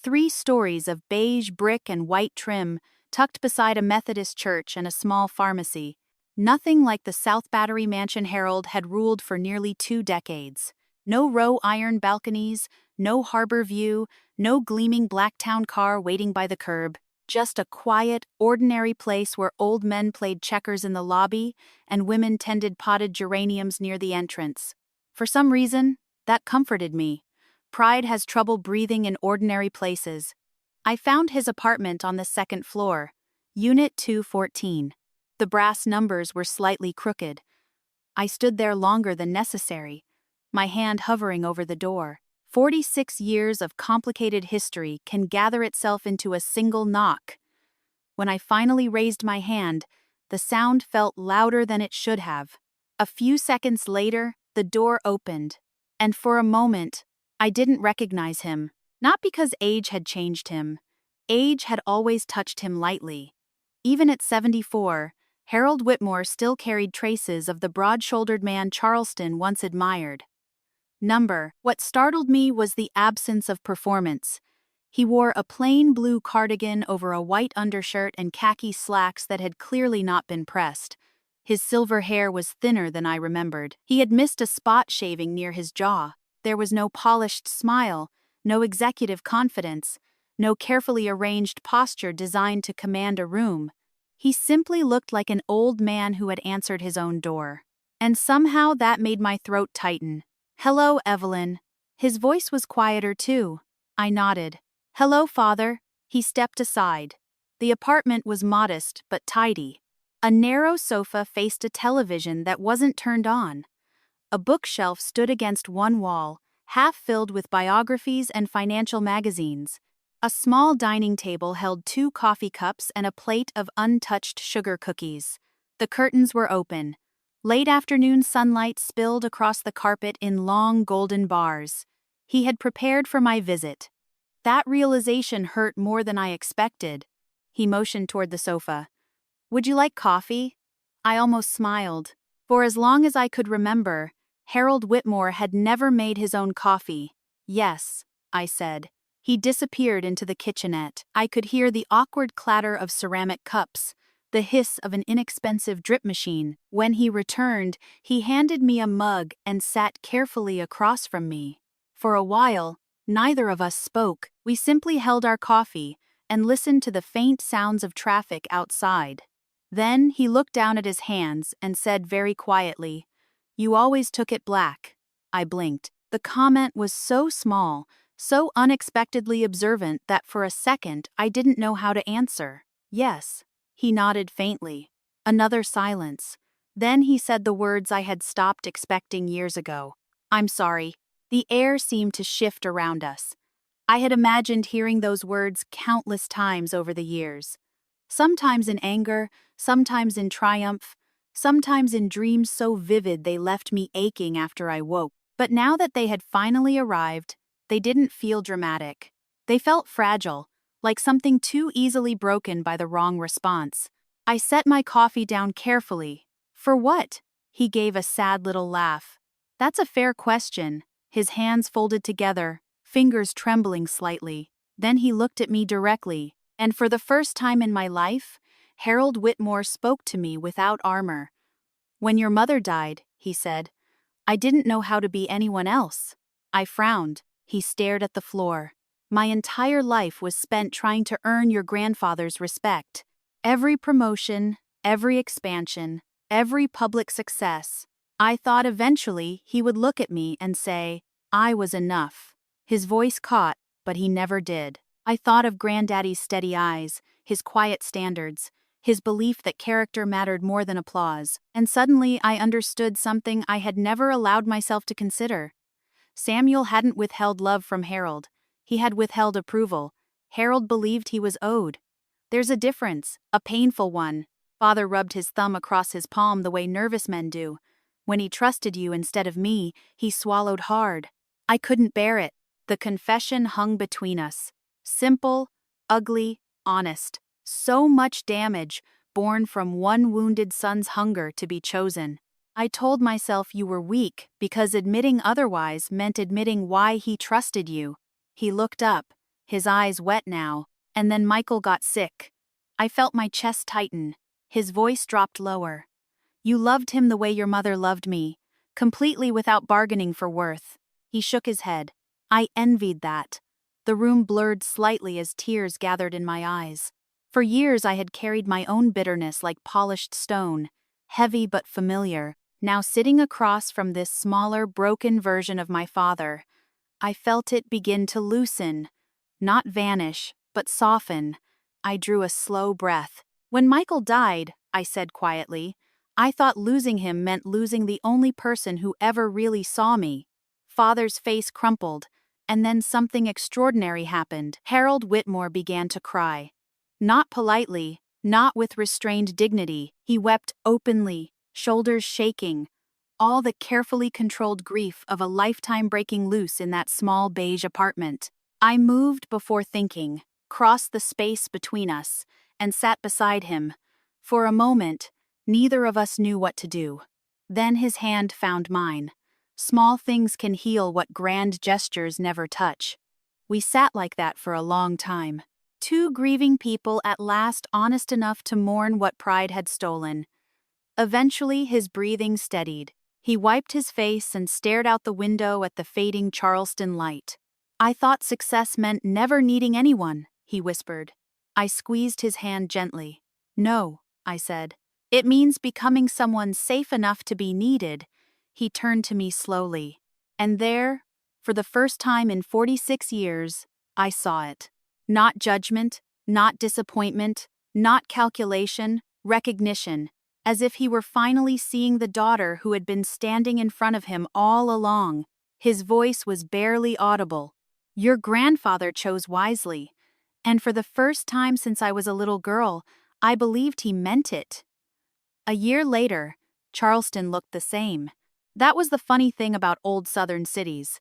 3 stories of beige brick and white trim tucked beside a Methodist church and a small pharmacy. Nothing like the South Battery mansion Harold had ruled for nearly 2 decades. No row iron balconies, no harbor view, no gleaming Blacktown car waiting by the curb. Just a quiet, ordinary place where old men played checkers in the lobby and women tended potted geraniums near the entrance. For some reason, that comforted me. Pride has trouble breathing in ordinary places. I found his apartment on the 2nd floor, Unit 214. The brass numbers were slightly crooked. I stood there longer than necessary, my hand hovering over the door. 46 years of complicated history can gather itself into a single knock. When I finally raised my hand, the sound felt louder than it should have. A few seconds later, the door opened, and for a moment, I didn't recognize him. Not because age had changed him. Age had always touched him lightly. Even at 74, Harold Whitmore still carried traces of the broad-shouldered man Charleston once admired. What startled me was the absence of performance. He wore a plain blue cardigan over a white undershirt and khaki slacks that had clearly not been pressed. His silver hair was thinner than I remembered. He had missed a spot shaving near his jaw. There was no polished smile, no executive confidence, no carefully arranged posture designed to command a room. He simply looked like an old man who had answered his own door. And somehow that made my throat tighten. "Hello, Evelyn." His voice was quieter too. I nodded. "Hello, Father." He stepped aside. The apartment was modest but tidy. A narrow sofa faced a television that wasn't turned on. A bookshelf stood against one wall, half filled with biographies and financial magazines. A small dining table held 2 coffee cups and a plate of untouched sugar cookies. The curtains were open. Late afternoon sunlight spilled across the carpet in long golden bars. He had prepared for my visit. That realization hurt more than I expected. He motioned toward the sofa. "Would you like coffee?" I almost smiled. For as long as I could remember, Harold Whitmore had never made his own coffee. "Yes," I said. He disappeared into the kitchenette. I could hear the awkward clatter of ceramic cups, the hiss of an inexpensive drip machine. When he returned, he handed me a mug and sat carefully across from me. For a while, neither of us spoke. We simply held our coffee and listened to the faint sounds of traffic outside. Then he looked down at his hands and said very quietly, "You always took it black." I blinked. The comment was so small, so unexpectedly observant that for a second I didn't know how to answer. "Yes." He nodded faintly. Another silence. Then he said the words I had stopped expecting years ago. "I'm sorry." The air seemed to shift around us. I had imagined hearing those words countless times over the years. Sometimes in anger, sometimes in triumph, sometimes in dreams so vivid they left me aching after I woke. But now that they had finally arrived, they didn't feel dramatic. They felt fragile, like something too easily broken by the wrong response. I set my coffee down carefully. "For what?" He gave a sad little laugh. "That's a fair question." His hands folded together, fingers trembling slightly. Then he looked at me directly, and for the first time in my life, Harold Whitmore spoke to me without armor. "When your mother died," he said, "I didn't know how to be anyone else." I frowned. He stared at the floor. "My entire life was spent trying to earn your grandfather's respect. Every promotion, every expansion, every public success. I thought eventually he would look at me and say, I was enough." His voice caught, but he never did. I thought of Granddaddy's steady eyes, his quiet standards, his belief that character mattered more than applause, and suddenly I understood something I had never allowed myself to consider. Samuel hadn't withheld love from Harold. He had withheld approval. Harold believed he was owed. There's a difference, a painful one. Father rubbed his thumb across his palm the way nervous men do. When he trusted you instead of me, he swallowed hard. I couldn't bear it. The confession hung between us. Simple, ugly, honest. So much damage, born from one wounded son's hunger to be chosen. I told myself you were weak because admitting otherwise meant admitting why he trusted you. He looked up, his eyes wet now, and then Michael got sick. I felt my chest tighten. His voice dropped lower. "You loved him the way your mother loved me, completely without bargaining for worth." He shook his head. I envied that. The room blurred slightly as tears gathered in my eyes. For years I had carried my own bitterness like polished stone, heavy but familiar. Now sitting across from this smaller, broken version of my father, I felt it begin to loosen. Not vanish, but soften. I drew a slow breath. "When Michael died," I said quietly, "I thought losing him meant losing the only person who ever really saw me." Father's face crumpled, and then something extraordinary happened. Harold Whitmore began to cry. Not politely, not with restrained dignity. He wept openly, shoulders shaking. All the carefully controlled grief of a lifetime breaking loose in that small beige apartment. I moved before thinking, crossed the space between us, and sat beside him. For a moment, neither of us knew what to do. Then his hand found mine. Small things can heal what grand gestures never touch. We sat like that for a long time. Two grieving people at last honest enough to mourn what pride had stolen. Eventually his breathing steadied. He wiped his face and stared out the window at the fading Charleston light. "I thought success meant never needing anyone," he whispered. I squeezed his hand gently. "No," I said. "It means becoming someone safe enough to be needed." He turned to me slowly. And there, for the first time in 46 years, I saw it. Not judgment, not disappointment, not calculation, recognition. As if he were finally seeing the daughter who had been standing in front of him all along. His voice was barely audible. "Your grandfather chose wisely." And for the first time since I was a little girl, I believed he meant it. A year later, Charleston looked the same. That was the funny thing about old southern cities.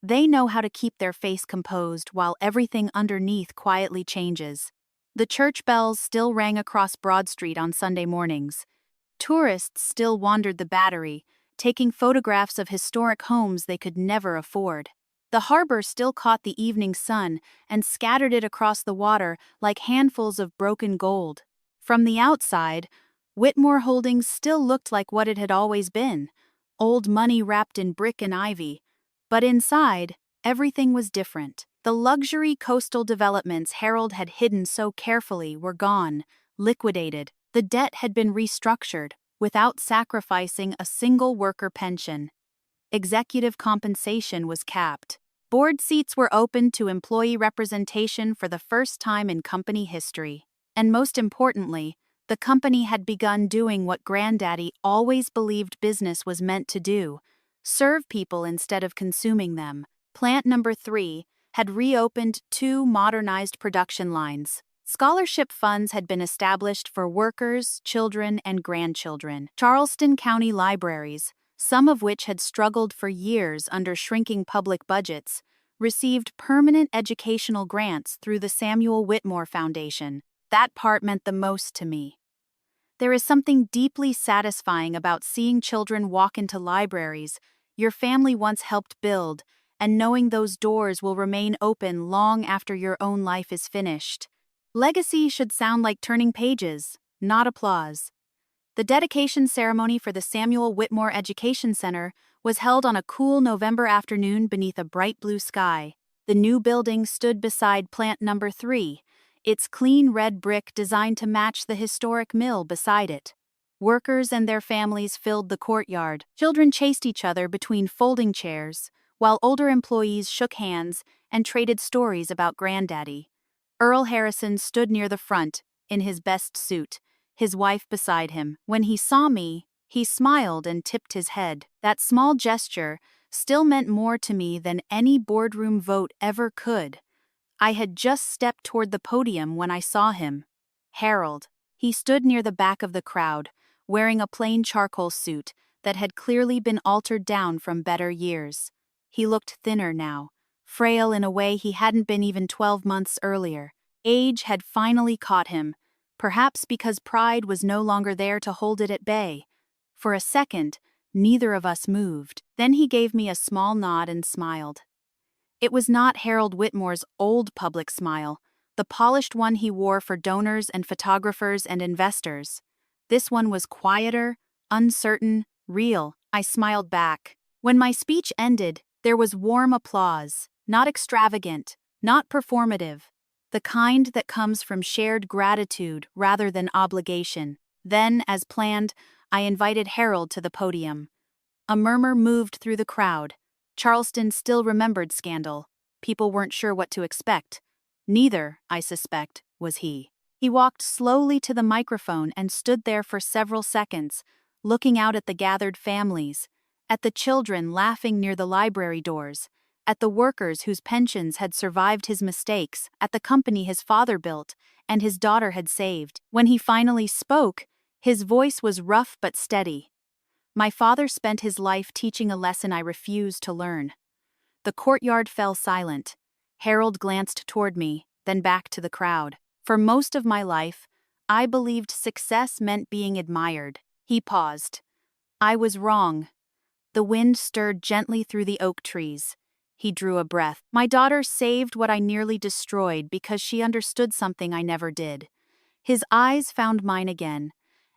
They know how to keep their face composed while everything underneath quietly changes. The church bells still rang across Broad Street on Sunday mornings. Tourists still wandered the Battery, taking photographs of historic homes they could never afford. The harbor still caught the evening sun and scattered it across the water like handfuls of broken gold. From the outside, Whitmore Holdings still looked like what it had always been, old money wrapped in brick and ivy. But inside, everything was different. The luxury coastal developments Harold had hidden so carefully were gone, liquidated. The debt had been restructured, without sacrificing a single worker pension. Executive compensation was capped. Board seats were opened to employee representation for the first time in company history. And most importantly, The company had begun doing what Granddaddy always believed business was meant to do: serve people instead of consuming them. Plant number 3 had reopened 2 modernized production lines. Scholarship funds had been established for workers, children, and grandchildren. Charleston County libraries, some of which had struggled for years under shrinking public budgets, received permanent educational grants through the Samuel Whitmore Foundation. That part meant the most to me. There is something deeply satisfying about seeing children walk into libraries your family once helped build, and knowing those doors will remain open long after your own life is finished. Legacy should sound like turning pages, not applause. The dedication ceremony for the Samuel Whitmore Education Center was held on a cool November afternoon beneath a bright blue sky. The new building stood beside plant number 3, its clean red brick designed to match the historic mill beside it. Workers and their families filled the courtyard. Children chased each other between folding chairs, while older employees shook hands and traded stories about Granddaddy. Earl Harrison stood near the front, in his best suit, his wife beside him. When he saw me, he smiled and tipped his head. That small gesture still meant more to me than any boardroom vote ever could. I had just stepped toward the podium when I saw him. Harold. He stood near the back of the crowd, wearing a plain charcoal suit that had clearly been altered down from better years. He looked thinner now, frail in a way he hadn't been even 12 months earlier. Age had finally caught him, perhaps because pride was no longer there to hold it at bay. For a second, neither of us moved. Then he gave me a small nod and smiled. It was not Harold Whitmore's old public smile, the polished one he wore for donors and photographers and investors. This one was quieter, uncertain, real. I smiled back. When my speech ended, there was warm applause, not extravagant, not performative, the kind that comes from shared gratitude rather than obligation. Then, as planned, I invited Harold to the podium. A murmur moved through the crowd. Charleston still remembered scandal. People weren't sure what to expect. Neither, I suspect, was he. He walked slowly to the microphone and stood there for several seconds, looking out at the gathered families, at the children laughing near the library doors, at the workers whose pensions had survived his mistakes, at the company his father built and his daughter had saved. When he finally spoke, his voice was rough but steady. My father spent his life teaching a lesson I refused to learn. The courtyard fell silent. Harold glanced toward me, then back to the crowd. For most of my life, I believed success meant being admired. He paused. I was wrong. The wind stirred gently through the oak trees. He drew a breath. My daughter saved what I nearly destroyed because she understood something I never did. His eyes found mine again.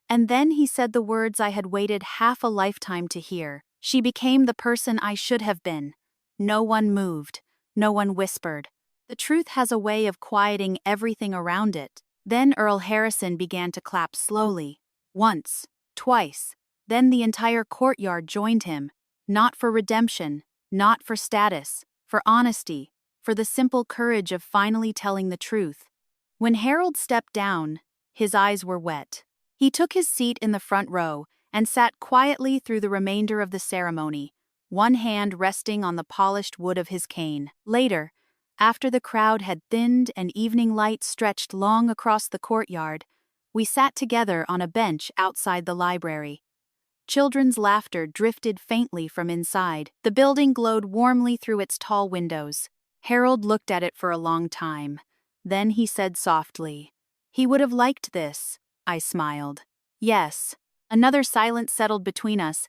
And then he said the words I had waited half a lifetime to hear. She became the person I should have been. No one moved. No one whispered. The truth has a way of quieting everything around it. Then Earl Harrison began to clap slowly. Once, twice. Then the entire courtyard joined him. Not for redemption, not for status, for honesty, for the simple courage of finally telling the truth. When Harold stepped down, his eyes were wet. He took his seat in the front row and sat quietly through the remainder of the ceremony, one hand resting on the polished wood of his cane. Later, after the crowd had thinned and evening light stretched long across the courtyard, we sat together on a bench outside the library. Children's laughter drifted faintly from inside. The building glowed warmly through its tall windows. Harold looked at it for a long time. Then he said softly, "He would have liked this." I smiled. Yes. Another silence settled between us,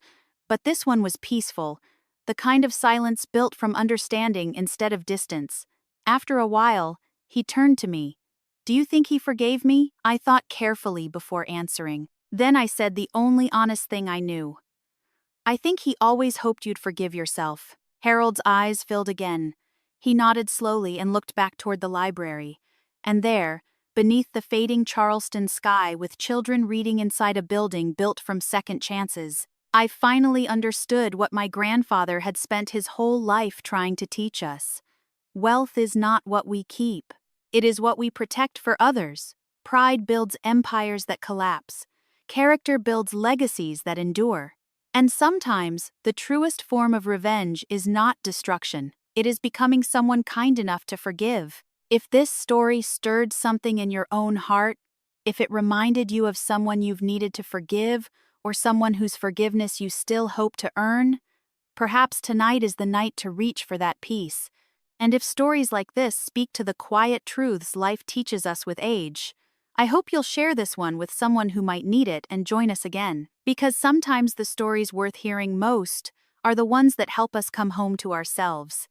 but this one was peaceful, the kind of silence built from understanding instead of distance. After a while, he turned to me. "Do you think he forgave me?" I thought carefully before answering. Then I said the only honest thing I knew. "I think he always hoped you'd forgive yourself." Harold's eyes filled again. He nodded slowly and looked back toward the library. And there, beneath the fading Charleston sky with children reading inside a building built from second chances, I finally understood what my grandfather had spent his whole life trying to teach us. Wealth is not what we keep. It is what we protect for others, Pride builds empires that collapse. Character builds legacies that endure. And sometimes, the truest form of revenge is not destruction. It is becoming someone kind enough to forgive. If this story stirred something in your own heart, if it reminded you of someone you've needed to forgive, or someone whose forgiveness you still hope to earn, perhaps tonight is the night to reach for that peace. And if stories like this speak to the quiet truths life teaches us with age, I hope you'll share this one with someone who might need it and join us again. Because sometimes the stories worth hearing most are the ones that help us come home to ourselves.